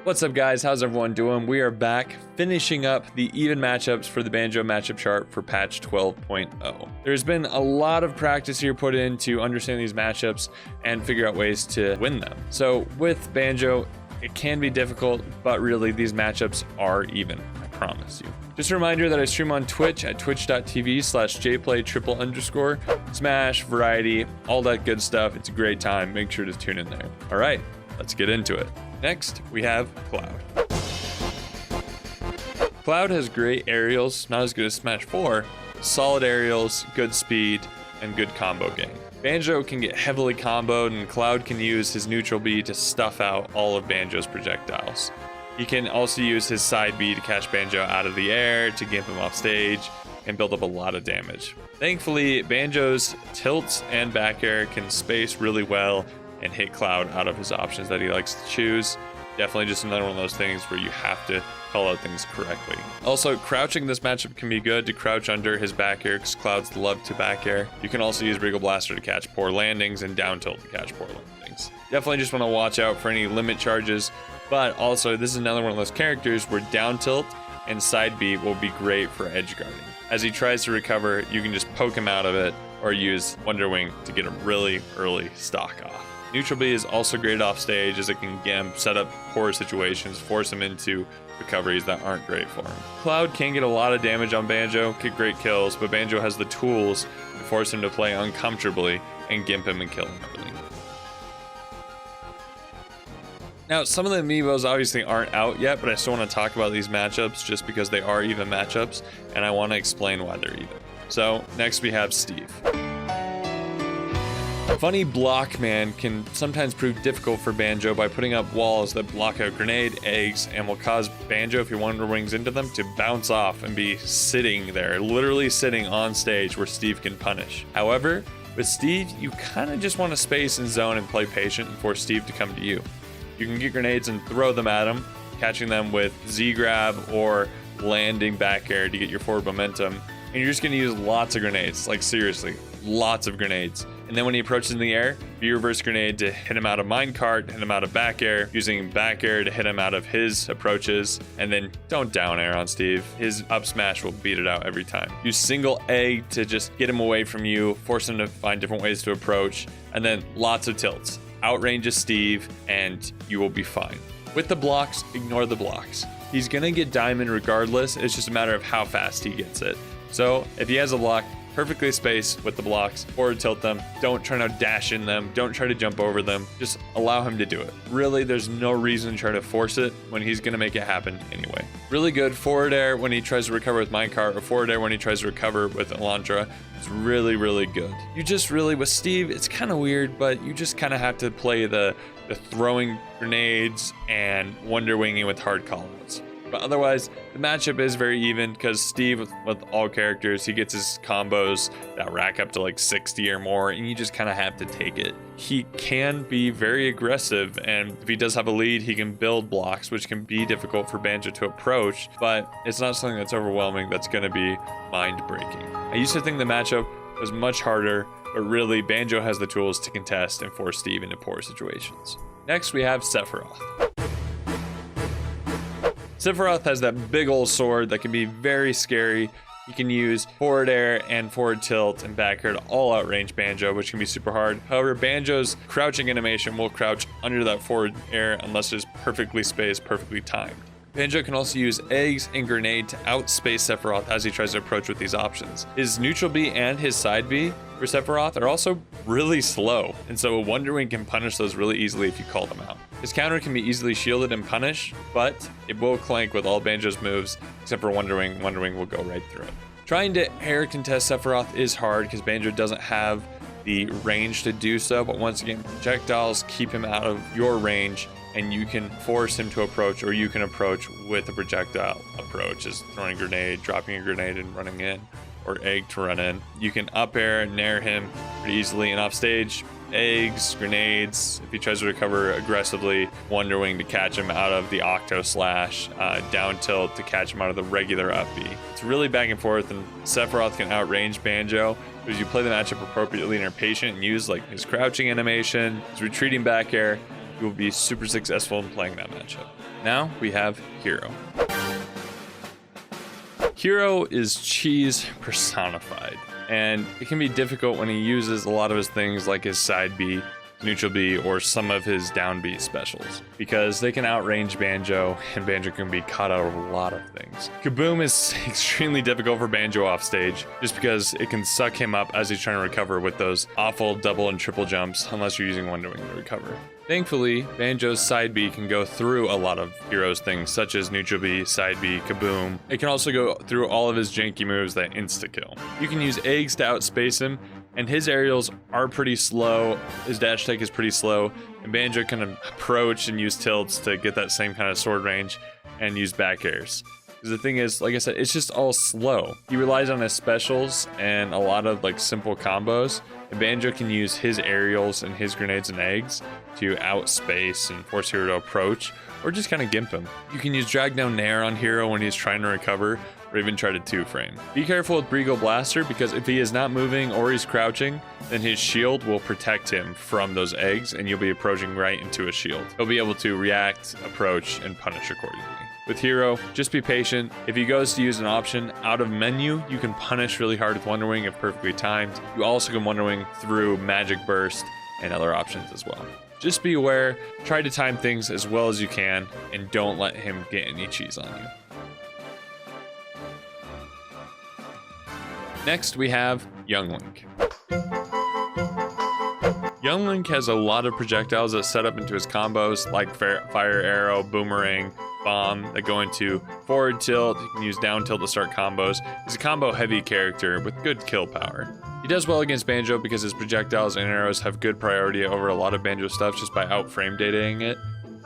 What's up guys, how's everyone doing? We are back finishing up the even matchups for the Banjo matchup chart for patch 12.0. There's been a lot of practice here put in to understand these matchups and figure out ways to win them. So with Banjo, it can be difficult, but really these matchups are even, I promise you. Just a reminder that I stream on Twitch at twitch.tv/jplay__, Smash, Variety, all that good stuff. It's a great time. Make sure to tune in there. All right, let's get into it. Next, we have Cloud. Cloud has great aerials, not as good as Smash 4, but solid aerials, good speed, and good combo game. Banjo can get heavily comboed, and Cloud can use his neutral B to stuff out all of Banjo's projectiles. He can also use his side B to catch Banjo out of the air, to gimp him off stage, and build up a lot of damage. Thankfully, Banjo's tilts and back air can space really well and hit Cloud out of his options that he likes to choose. Definitely just another one of those things where you have to call out things correctly. Also, crouching this matchup can be good to crouch under his back air because Clouds love to back air. You can also use Wriggle Blaster to catch poor landings and down tilt to catch poor landings. Definitely just want to watch out for any limit charges, but also this is another one of those characters where down tilt and side B will be great for edge guarding. As he tries to recover, you can just poke him out of it or use Wonder Wing to get a really early stock off. Neutral B is also great off stage as it can again set up poor situations, force him into recoveries that aren't great for him. Cloud can get a lot of damage on Banjo, get great kills, but Banjo has the tools to force him to play uncomfortably and gimp him and kill him early. Now, some of the amiibos obviously aren't out yet, but I still want to talk about these matchups just because they are even matchups, and I want to explain why they're even. So, next we have Steve. Funny Block Man can sometimes prove difficult for Banjo by putting up walls that block out grenade, eggs, and will cause Banjo, if he Wonder Wings into them, to bounce off and be sitting there, literally sitting on stage where Steve can punish. However, with Steve, you kind of just want to space and zone and play patient and force Steve to come to you. You can get grenades and throw them at him, catching them with Z-grab or landing back air to get your forward momentum. And you're just going to use lots of grenades, like seriously, lots of grenades. And then when he approaches in the air, you reverse grenade to hit him out of minecart, hit him out of back air, using back air to hit him out of his approaches, and then don't down air on Steve. His up smash will beat it out every time. Use single A to just get him away from you, force him to find different ways to approach, and then lots of tilts. Outranges Steve, and you will be fine. With the blocks, ignore the blocks. He's gonna get diamond regardless, it's just a matter of how fast he gets it. So if he has a block, perfectly spaced with the blocks, forward tilt them, don't try to dash in them, don't try to jump over them, just allow him to do it. Really, there's no reason to try to force it when he's gonna make it happen anyway. Really good forward air when he tries to recover with minecart, or forward air when he tries to recover with Elantra. It's really, really good. You just really, with Steve, it's kind of weird, but you just kind of have to play the throwing grenades and Wonder Winging with hard callouts. But otherwise, the matchup is very even because Steve, with all characters, he gets his combos that rack up to like 60 or more, and you just kind of have to take it. He can be very aggressive, and if he does have a lead, he can build blocks, which can be difficult for Banjo to approach, but it's not something that's overwhelming that's going to be mind-breaking. I used to think the matchup was much harder, but really, Banjo has the tools to contest and force Steve into poor situations. Next, we have Sephiroth. Sephiroth has that big old sword that can be very scary. You can use forward air and forward tilt and back air to all outrange Banjo, which can be super hard. However, Banjo's crouching animation will crouch under that forward air unless it's perfectly spaced, perfectly timed. Banjo can also use eggs and grenade to outspace Sephiroth as he tries to approach with these options. His neutral B and his side B for Sephiroth are also really slow, and so a Wonder Wing can punish those really easily if you call them out. His counter can be easily shielded and punished, but it will clank with all Banjo's moves except for Wonder Wing. Wonder Wing will go right through it. Trying to air contest Sephiroth is hard because Banjo doesn't have the range to do so, but once again, projectiles keep him out of your range, and you can force him to approach, or you can approach with a projectile approach, as throwing a grenade, dropping a grenade and running in, or egg to run in. You can up air and nair him pretty easily, and off stage, eggs, grenades. If he tries to recover aggressively, Wonder Wing to catch him out of the Octo Slash, down tilt to catch him out of the regular up B. It's really back and forth, and Sephiroth can outrange Banjo, but as you play the matchup appropriately and are patient and use like his crouching animation, his retreating back air, you will be super successful in playing that matchup. Now we have Hero. Hero is cheese personified, and it can be difficult when he uses a lot of his things like his side B, neutral B, or some of his down B specials, because they can outrange Banjo, and Banjo can be caught out of a lot of things. Kaboom is extremely difficult for Banjo off stage, just because it can suck him up as he's trying to recover with those awful double and triple jumps, unless you're using Wonder Wing to recover. Thankfully, Banjo's side B can go through a lot of Hero's things, such as neutral B, side B, Kaboom. It can also go through all of his janky moves that insta-kill. You can use eggs to outspace him, and his aerials are pretty slow, his dash attack is pretty slow, and Banjo can approach and use tilts to get that same kind of sword range and use back airs. Because the thing is, like I said, it's just all slow. He relies on his specials and a lot of like simple combos, and Banjo can use his aerials and his grenades and eggs to outspace and force Hero to approach, or just kind of gimp him. You can use drag down Nair on Hero when he's trying to recover, or even try to 2-frame. Be careful with Brigo Blaster, because if he is not moving or he's crouching, then his shield will protect him from those eggs, and you'll be approaching right into a shield. He'll be able to react, approach, and punish accordingly. With Hero, just be patient. If he goes to use an option out of menu, you can punish really hard with Wonder Wing if perfectly timed. You also can Wonder Wing through Magic Burst and other options as well. Just be aware, try to time things as well as you can, and don't let him get any cheese on you. Next, we have Young Link. Young Link has a lot of projectiles that set up into his combos, like Fire Arrow, Boomerang, Bomb, that go into forward tilt. You can use down tilt to start combos. He's a combo heavy character with good kill power. He does well against Banjo because his projectiles and arrows have good priority over a lot of Banjo stuff just by out frame dataing it.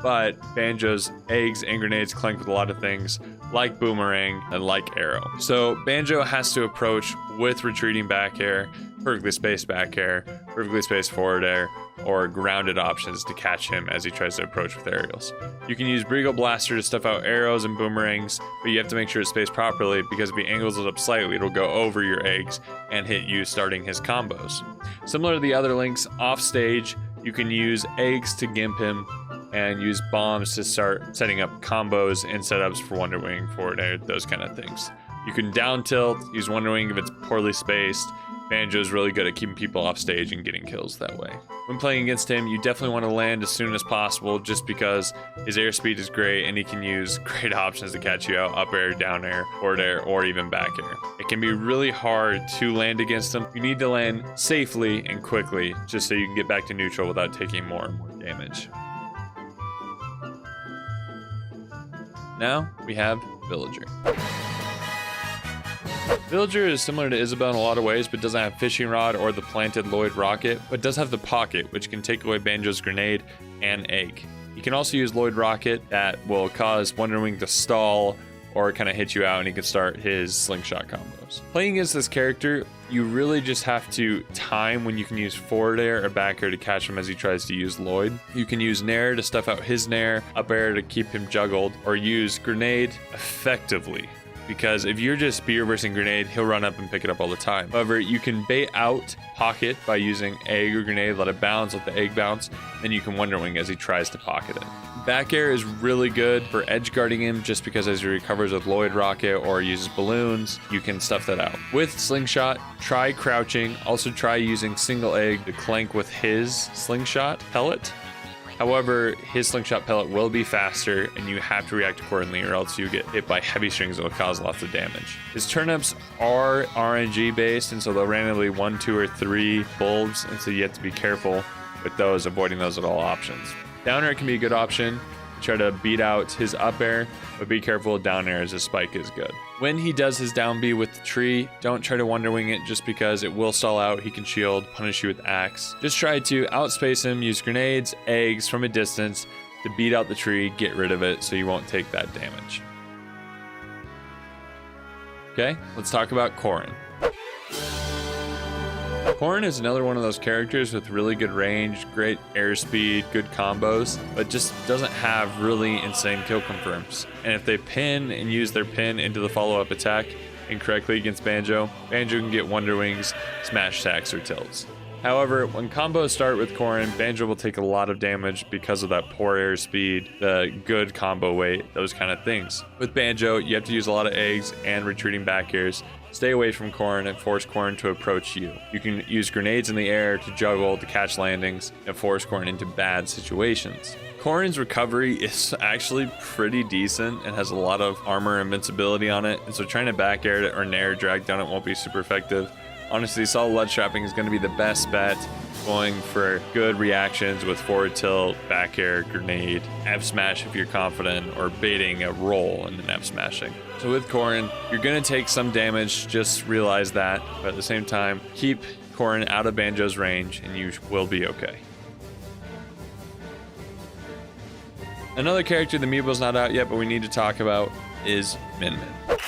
But Banjo's eggs and grenades clank with a lot of things like Boomerang and like Arrow. So Banjo has to approach with retreating back air, perfectly spaced back air, perfectly spaced forward air, or grounded options to catch him as he tries to approach with aerials. You can use Brigo Blaster to stuff out arrows and boomerangs, but you have to make sure it's spaced properly, because if he angles it up slightly, it'll go over your eggs and hit you starting his combos. Similar to the other links, off stage, you can use eggs to gimp him, and use bombs to start setting up combos and setups for Wonder Wing, forward air, those kind of things. You can down tilt, use Wonder Wing if it's poorly spaced. Banjo is really good at keeping people off stage and getting kills that way. When playing against him, you definitely want to land as soon as possible, just because his airspeed is great and he can use great options to catch you out, up air, down air, forward air, or even back air. It can be really hard to land against him. You need to land safely and quickly, just so you can get back to neutral without taking more and more damage. Now we have Villager. Villager is similar to Isabelle in a lot of ways, but doesn't have Fishing Rod or the planted Lloyd Rocket, but does have the Pocket, which can take away Banjo's grenade and egg. You can also use Lloyd Rocket that will cause Wonder Wing to stall or kind of hit you out, and he can start his slingshot combos. Playing against this character, you really just have to time when you can use forward air or back air to catch him as he tries to use Lloyd. You can use Nair to stuff out his Nair, up air to keep him juggled, or use Grenade effectively. Because if you're just spear versus grenade, he'll run up and pick it up all the time. However, you can bait out Pocket by using egg or grenade, let it bounce, let the egg bounce, then you can Wonder Wing as he tries to pocket it. Back air is really good for edge guarding him, just because as he recovers with Lloyd Rocket or uses balloons, you can stuff that out. With Slingshot, try crouching, also try using single egg to clank with his Slingshot pellet. However, his Slingshot pellet will be faster, and you have to react accordingly, or else you get hit by heavy strings that will cause lots of damage. His turnips are RNG based, and so they'll randomly 1, 2, or 3 bulbs, and so you have to be careful with those, avoiding those at all options. Down air can be a good option. Try to beat out his up air, but be careful with down air as his spike is good. When he does his down B with the tree, don't try to Wonder Wing it just because it will stall out. He can shield, punish you with axe. Just try to outspace him, use grenades, eggs from a distance to beat out the tree, get rid of it so you won't take that damage. Okay, let's talk about Corrin. Corrin is another one of those characters with really good range, great airspeed, good combos, but just doesn't have really insane kill confirms. And if they pin and use their pin into the follow-up attack incorrectly against Banjo, Banjo can get Wonder Wings, smash attacks, or tilts. However, when combos start with Corrin, Banjo will take a lot of damage because of that poor air speed, the good combo weight, those kind of things. With Banjo, you have to use a lot of eggs and retreating back airs. Stay away from Corrin and force Corrin to approach you. You can use grenades in the air to juggle, to catch landings, and force Corrin into bad situations. Corrin's recovery is actually pretty decent and has a lot of armor and invincibility on it, and so trying to back air it or nair drag down it won't be super effective. Honestly, solid ledge trapping is going to be the best bet, going for good reactions with forward tilt, back air, grenade, F smash if you're confident, or baiting a roll and then F smashing. So with Corrin, you're going to take some damage, just realize that, but at the same time, keep Corrin out of Banjo's range and you will be okay. Another character the amiibo's not out yet, but we need to talk about is Min Min.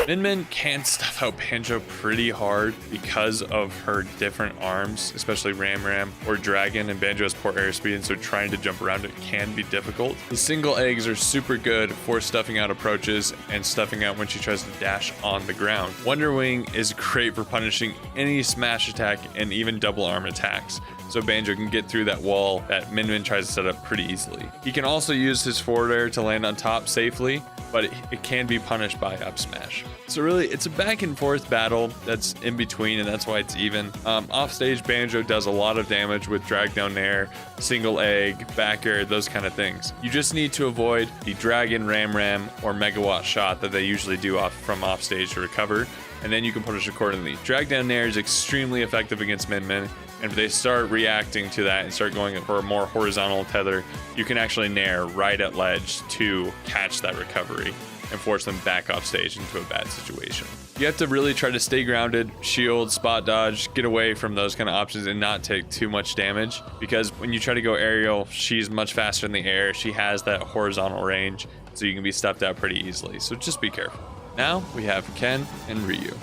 Min Min can stuff out Banjo pretty hard because of her different arms, especially Ram Ram or Dragon, and Banjo has poor airspeed, and so trying to jump around it can be difficult. The single eggs are super good for stuffing out approaches and stuffing out when she tries to dash on the ground. Wonder Wing is great for punishing any smash attack and even double arm attacks, so Banjo can get through that wall that Min Min tries to set up pretty easily. He can also use his forward air to land on top safely, but it can be punished by up smash. So really, it's a back and forth battle that's in between, and that's why it's even. Off stage, Banjo does a lot of damage with drag down air, single egg, back air, those kind of things. You just need to avoid the Dragon, Ram Ram, or Megawatt shot that they usually do from off stage to recover, and then you can punish accordingly. Drag down air is extremely effective against Min Min, and if they start reacting to that and start going for a more horizontal tether, you can actually nair right at ledge to catch that recovery and force them back off stage into a bad situation. You have to really try to stay grounded, shield, spot dodge, get away from those kind of options and not take too much damage, because when you try to go aerial, she's much faster in the air. She has that horizontal range, so you can be stuffed out pretty easily. So just be careful. Now we have Ken and Ryu.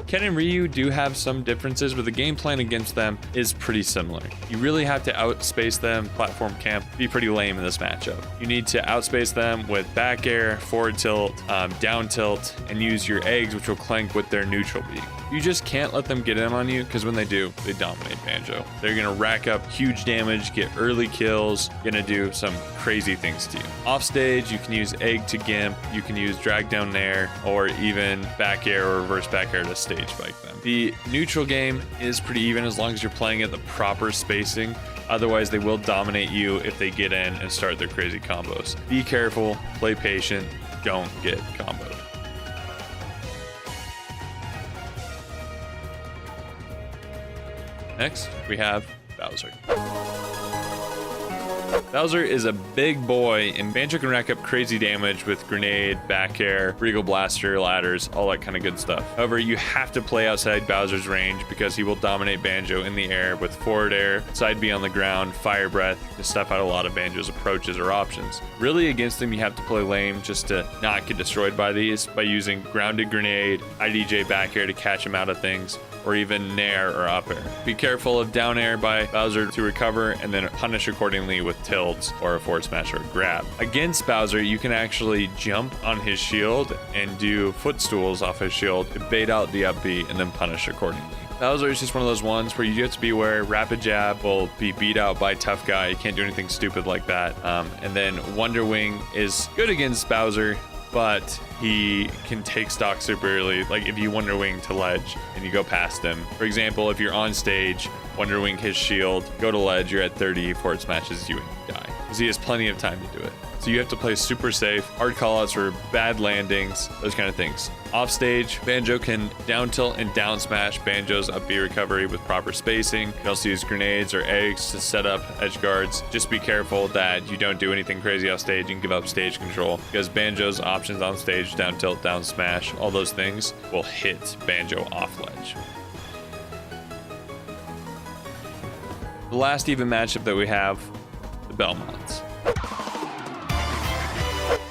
Ken and Ryu do have some differences, but the game plan against them is pretty similar. You really have to outspace them. Platform camp be pretty lame in this matchup. You need to outspace them with back air, forward tilt, down tilt, and use your eggs, which will clank with their neutral beat. You just can't let them get in on you, because when they do, they dominate Banjo. They're gonna rack up huge damage, get early kills, gonna do some crazy things to you. Off stage, you can use egg to gimp, you can use drag down nair, or even back air or reverse back air to stage spike them. The neutral game is pretty even as long as you're playing at the proper spacing. Otherwise, they will dominate you if they get in and start their crazy combos. Be careful, play patient, don't get comboed. Next, we have Bowser. Bowser is a big boy, and Banjo can rack up crazy damage with grenade, back air, Regal Blaster, ladders, all that kind of good stuff. However, you have to play outside Bowser's range because he will dominate Banjo in the air with forward air, side B on the ground, fire breath to stuff out a lot of Banjo's approaches or options. Really against him, you have to play lame just to not get destroyed by these by using grounded grenade, IDJ back air to catch him out of things, or even nair or up air. Be careful of down air by Bowser to recover, and then punish accordingly with tilts or a forward smash or a grab. Against Bowser, you can actually jump on his shield and do footstools off his shield to bait out the up B and then punish accordingly. Bowser is just one of those ones where you have to be aware rapid jab will be beat out by tough guy. You can't do anything stupid like that. And then Wonder Wing is good against Bowser, but he can take stock super early. Like if you Wonder Wing to ledge and you go past him. For example, if you're on stage, Wonder Wing his shield, go to ledge, you're at 30, before it smashes you and you die. Because he has plenty of time to do it. So you have to play super safe, hard callouts for bad landings, those kind of things. Off stage, Banjo can down tilt and down smash Banjo's up B recovery with proper spacing. You can also use grenades or eggs to set up edge guards. Just be careful that you don't do anything crazy off stage and give up stage control, because Banjo's options on stage, down tilt, down smash, all those things will hit Banjo off ledge. The last even matchup that we have, the Belmonts.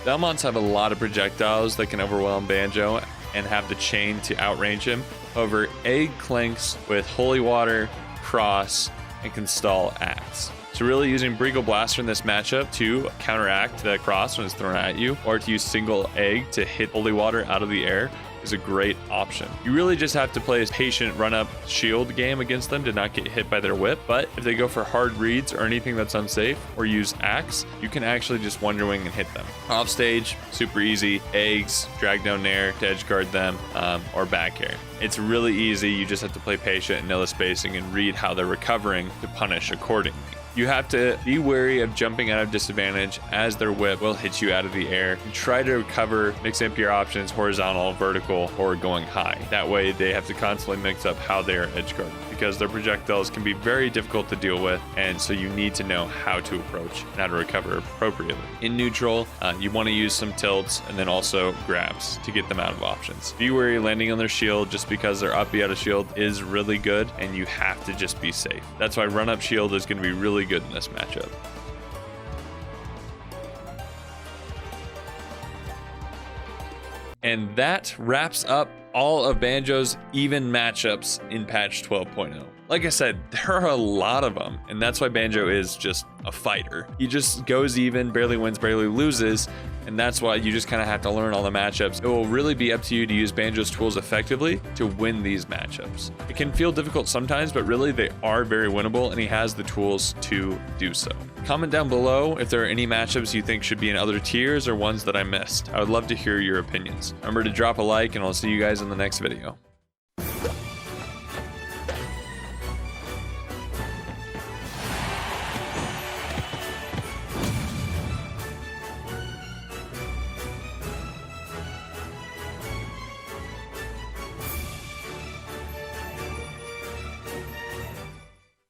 Belmonts have a lot of projectiles that can overwhelm Banjo and have the chain to outrange him. However, Egg clanks with Holy Water, Cross, and can stall Axe. So really using Regal Blaster in this matchup to counteract the Cross when it's thrown at you, or to use single Egg to hit Holy Water out of the air, is a great option. You really just have to play a patient run-up shield game against them to not get hit by their whip, but if they go for hard reads or anything that's unsafe, or use axe, you can actually just Wonder Wing and hit them. Off stage, super easy. Eggs, drag down nair to edge guard them, or back air. It's really easy. You just have to play patient and know the spacing and read how they're recovering to punish accordingly. You have to be wary of jumping out of disadvantage as their whip will hit you out of the air. And try to recover, mix up your options, horizontal, vertical, or going high. That way they have to constantly mix up how they are edge guarded, because their projectiles can be very difficult to deal with, and so you need to know how to approach and how to recover appropriately. In neutral, you want to use some tilts and then also grabs to get them out of options. Be wary landing on their shield just because their up B out of shield is really good, and you have to just be safe. That's why run up shield is going to be really good in this matchup. And that wraps up all of Banjo's even matchups in patch 12.0. Like I said, there are a lot of them, and that's why Banjo is just a fighter. He just goes even, barely wins, barely loses, and that's why you just kind of have to learn all the matchups. It will really be up to you to use Banjo's tools effectively to win these matchups. It can feel difficult sometimes, but really they are very winnable, and he has the tools to do so. Comment down below if there are any matchups you think should be in other tiers or ones that I missed. I would love to hear your opinions. Remember to drop a like, and I'll see you guys in the next video.